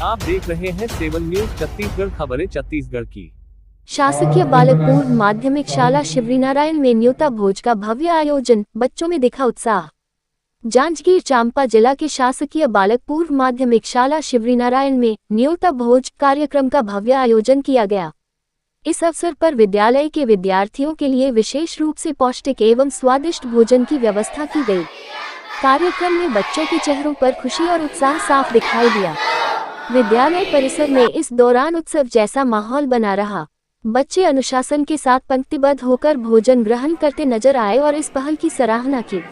आप देख रहे हैं 7 न्यूज छत्तीसगढ़, खबरें छत्तीसगढ़ की। शासकीय बालक पूर्व माध्यमिक शाला शिवरीनारायण में न्योता भोज का भव्य आयोजन, बच्चों में दिखा उत्साह। जांजगीर चांपा जिला के शासकीय बालक पूर्व माध्यमिक शाला शिवरीनारायण में न्योता भोज कार्यक्रम का भव्य आयोजन किया गया। इस अवसर पर विद्यालय के विद्यार्थियों के लिए विशेष रूप से पौष्टिक एवं स्वादिष्ट भोजन की व्यवस्था की गई। कार्यक्रम में बच्चों के चेहरों पर खुशी और उत्साह साफ दिखाई दिया। विद्यालय परिसर में इस दौरान उत्सव जैसा माहौल बना रहा। बच्चे अनुशासन के साथ पंक्तिबद्ध होकर भोजन ग्रहण करते नजर आए और इस पहल की सराहना की।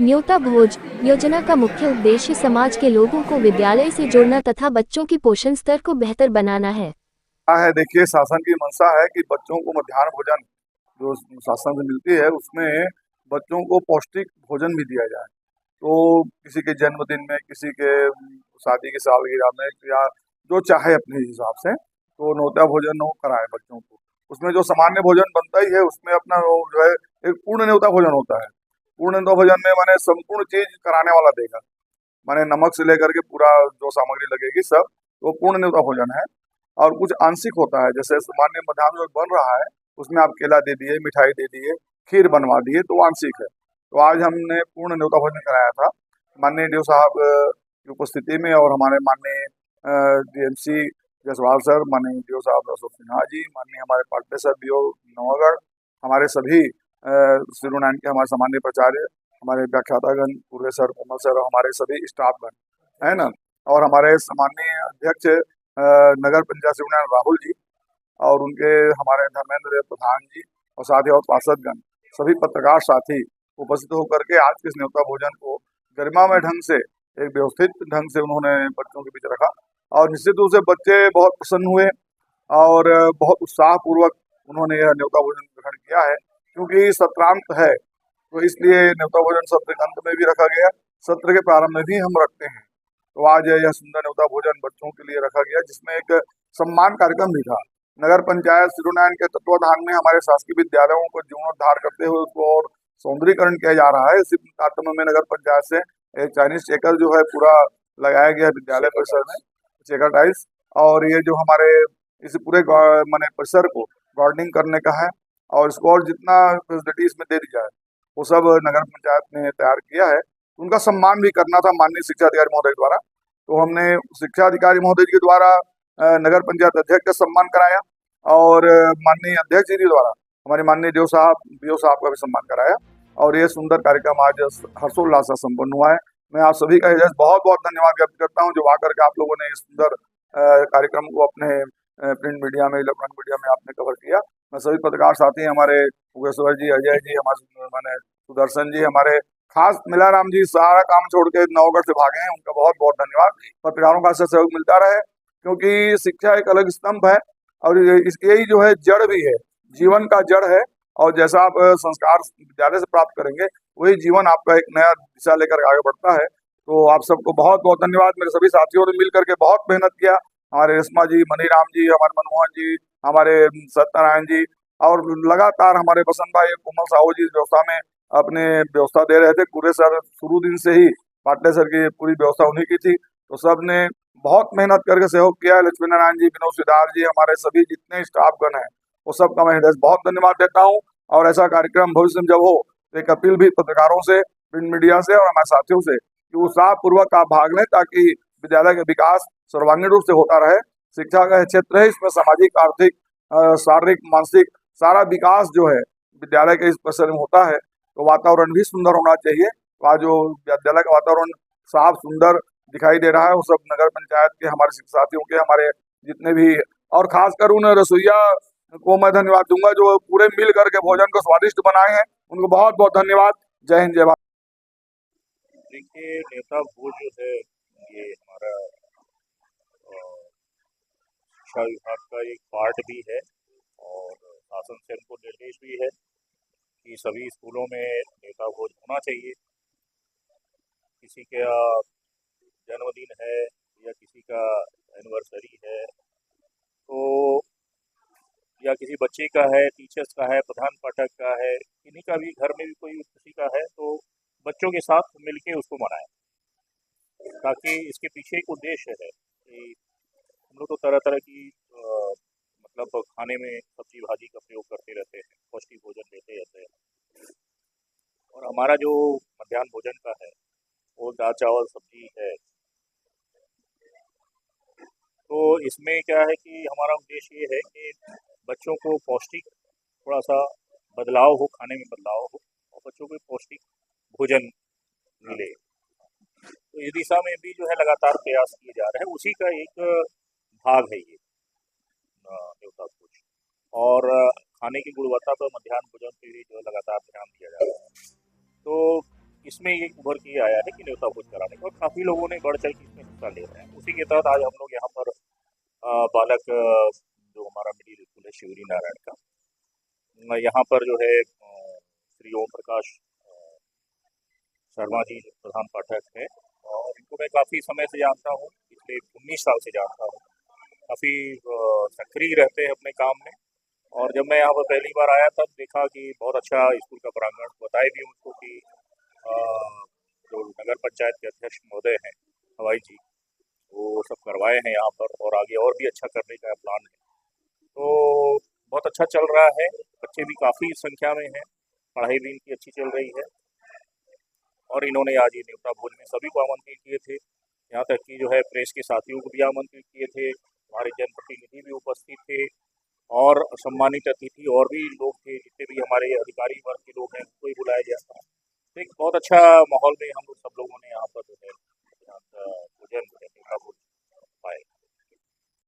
न्योता भोज योजना का मुख्य उद्देश्य समाज के लोगों को विद्यालय से जोड़ना तथा बच्चों के पोषण स्तर को बेहतर बनाना है। देखिए, शासन की मंशा है कि बच्चों को मध्याह्न भोजन जो शासन से मिलती है उसमें बच्चों को पौष्टिक भोजन भी दिया जाए। तो किसी के जन्मदिन में, किसी के शादी की सालगिरह में या जो चाहे अपने हिसाब से तो न्योता भोजन वो कराए बच्चों को। उसमें जो सामान्य भोजन बनता ही है उसमें अपना वो जो है एक पूर्ण न्योता भोजन होता है। पूर्ण न्योता भोजन में माने संपूर्ण चीज कराने वाला देगा, माने नमक से लेकर के पूरा जो सामग्री लगेगी सब, वो पूर्ण न्योता भोजन है। और कुछ आंशिक होता है, जैसे सामान्य मध्याह्न जो बन रहा है उसमें आप केला दे दिए, मिठाई दे दिए, खीर बनवा दिए, तो वो आंशिक है। तो आज हमने पूर्ण न्योता भोजन कराया था माननीय डीओ साहब की उपस्थिति में, और हमारे माननीय डीएमसी जसवाल सर, माननीय डीओ साहब अशोक सिन्हा जी, माननीय हमारे पाटले सर बीओ नवागढ़, हमारे सभी शिरोनारायण के हमारे सामान्य प्राचार्य, हमारे व्याख्यातागण पूर्व सर, कोमल सर और हमारे सभी स्टाफगण है ना, और हमारे सामान्य अध्यक्ष नगर पंचायत शिरोनारायण राहुल जी, और उनके हमारे धर्मेंद्र प्रधान जी, और साथ ही और पार्षदगण, सभी पत्रकार साथी उपस्थित होकर के आज के इस न्योता भोजन को गरिमामय ढंग से, एक व्यवस्थित ढंग से उन्होंने बच्चों के बीच रखा। और निश्चित रूप से बच्चे बहुत प्रसन्न हुए और बहुत उत्साहपूर्वक उन्होंने यह न्योता भोजन ग्रहण किया है। क्योंकि सत्रांत है तो इसलिए न्योता भोजन सत्र के अंत में भी रखा गया, सत्र के प्रारंभ में भी हम रखते हैं। तो आज यह सुंदर न्योता भोजन बच्चों के लिए रखा गया, जिसमें एक सम्मान कार्यक्रम भी था। नगर पंचायत शिरोनारायण के तत्वाधान में हमारे शासकीय विद्यालयों को जीर्णोद्धार करते हुए उसको और सौंदर्यीकरण किया जा रहा है। इसी कार्यक्रम में नगर पंचायत से एक चाइनीज चेकर जो है पूरा लगाया गया विद्यालय परिसर में, चेकर टाइल्स। और ये जो हमारे इस पूरे माने परिसर को गार्डनिंग करने का है, और इसको और जितना फैसिलिटी इसमें दे दी जाए वो सब नगर पंचायत ने तैयार किया है। उनका सम्मान भी करना था माननीय शिक्षा अधिकारी महोदय द्वारा, तो हमने शिक्षा अधिकारी महोदय जी के द्वारा नगर पंचायत अध्यक्ष का सम्मान कराया, और माननीय अध्यक्ष जी द्वारा हमारे माननीय बीओ साहब का भी सम्मान कराया। और ये सुंदर कार्यक्रम आज हर्षोल्लास से संपन्न हुआ है। मैं आप सभी का बहुत बहुत धन्यवाद व्यक्त करता हूँ जो आकर के आप लोगों ने इस सुंदर कार्यक्रम को अपने प्रिंट मीडिया में, इलेक्ट्रॉनिक मीडिया में आपने कवर किया। मैं सभी पत्रकार साथी, हमारे योगेश्वर जी, अजय जी, हमारे मैंने सुदर्शन जी, हमारे खास मिलाराम जी सारा काम छोड़ के नवगढ़ से भागे हैं, उनका बहुत बहुत धन्यवाद। पत्रकारों का ऐसा सहयोग मिलता रहे, क्योंकि शिक्षा एक अलग स्तंभ है और यही जो है जड़ भी है, जीवन का जड़ है। और जैसा आप संस्कार विद्यालय से प्राप्त करेंगे वही जीवन आपका एक नया दिशा लेकर आगे बढ़ता है। तो आप सबको बहुत बहुत धन्यवाद। मेरे सभी साथियों ने मिल करके बहुत मेहनत किया, हमारे रेशमा जी, मनीराम जी, हमारे मनमोहन जी, हमारे सत्यनारायण जी, और लगातार हमारे बसंत भाई, कोमल साहू जी व्यवस्था में अपने व्यवस्था दे रहे थे। पूरे सर शुरू दिन से ही पाटले सर की पूरी व्यवस्था उन्हीं की थी, तो सब ने बहुत मेहनत करके सहयोग किया है। लक्ष्मी नारायण जी, विनोद सिद्धार्थ जी, हमारे सभी जितने स्टाफगण हैं वो सबका मैं हृदय से बहुत धन्यवाद देता हूँ। और ऐसा कार्यक्रम भविष्य में जब हो तो एक अपील भी पत्रकारों से, प्रिंट मीडिया से और हमारे साथियों से कि उत्साहपूर्वक आप भाग लें, ताकि विद्यालय का विकास सर्वांगीण रूप से होता रहे। शिक्षा का क्षेत्र है, इसमें सामाजिक, आर्थिक, शारीरिक, मानसिक सारा विकास जो है विद्यालय के इस परिसर में होता है। तो वातावरण भी सुंदर होना चाहिए। तो आज जो विद्यालय का वातावरण साफ सुंदर दिखाई दे रहा है वो सब नगर पंचायत के, हमारे शिक्षक साथियों के, हमारे जितने भी, और खासकर उन रसोईया को मैं धन्यवाद दूंगा जो पूरे मिल करके भोजन को स्वादिष्ट बनाए हैं, उनको बहुत बहुत धन्यवाद। जय हिंद, जय भारत। देखिए, नेता भोज जो है ये हमारा शिक्षा विभाग का एक पार्ट भी है, और शासन से हमको निर्देश भी है कि सभी स्कूलों में नेता भोज होना चाहिए। किसी का जन्मदिन है या किसी का एनिवर्सरी है, तो या किसी बच्चे का है, टीचर्स का है, प्रधान पाठक का है, किन्हीं का भी घर में भी कोई किसी का है, तो बच्चों के साथ मिलके उसको मनाएं। ताकि इसके पीछे एक उद्देश्य है कि लोग तो तरह तरह की मतलब खाने में सब्जी भाजी का प्रयोग करते रहते हैं, पौष्टिक भोजन लेते रहते हैं। और हमारा जो मध्याह्न भोजन का है वो दाल चावल सब्जी है। तो इसमें क्या है कि हमारा उद्देश्य ये है कि बच्चों को पौष्टिक थोड़ा सा बदलाव हो, खाने में बदलाव हो और बच्चों को पौष्टिक भोजन मिले। तो इस दिशा में भी जो है लगातार प्रयास किए जा रहे हैं, उसी का एक भाग है ये न्योता भोज। और खाने की गुणवत्ता पर मध्याह्न भोजन पे भी जो है लगातार ध्यान दिया जा रहा है। तो इसमें ये उभर के आया है कि न्योता भोज कराने का, और काफ़ी लोगों ने बढ़ चढ़ के इसमें हिस्सा ले रहे हैं। उसी के तहत आज हम लोग यहाँ पर बालक जो हमारा मिडिल स्कूल है शिवरी नारायण का, यहाँ पर जो है श्री ओम प्रकाश शर्मा जी जो प्रधान पाठक हैं, और इनको मैं काफ़ी समय से जानता हूँ, पिछले 19 साल से जानता हूँ। काफ़ी सक्रिय रहते हैं अपने काम में। और जब मैं यहाँ पर पहली बार आया तब देखा कि बहुत अच्छा स्कूल का प्रांगण, बताए भी उनको कि जो नगर पंचायत के अध्यक्ष महोदय हैं हवाई जी, वो सब करवाए हैं यहाँ पर, और आगे और भी अच्छा करने का प्लान है। तो बहुत अच्छा चल रहा है, बच्चे भी काफ़ी संख्या में हैं, पढ़ाई भी इनकी अच्छी चल रही है। और इन्होंने आज ये न्योता भोज में सभी को आमंत्रित किए थे, यहाँ तक कि जो है प्रेस के साथियों को भी आमंत्रित किए थे, हमारे जनप्रतिनिधि भी उपस्थित थे और सम्मानित अतिथि और भी लोग थे, जितने भी हमारे अधिकारी वर्ग के लोग हैं उनको ही बुलाया गया था। तो एक बहुत अच्छा माहौल में हम लोग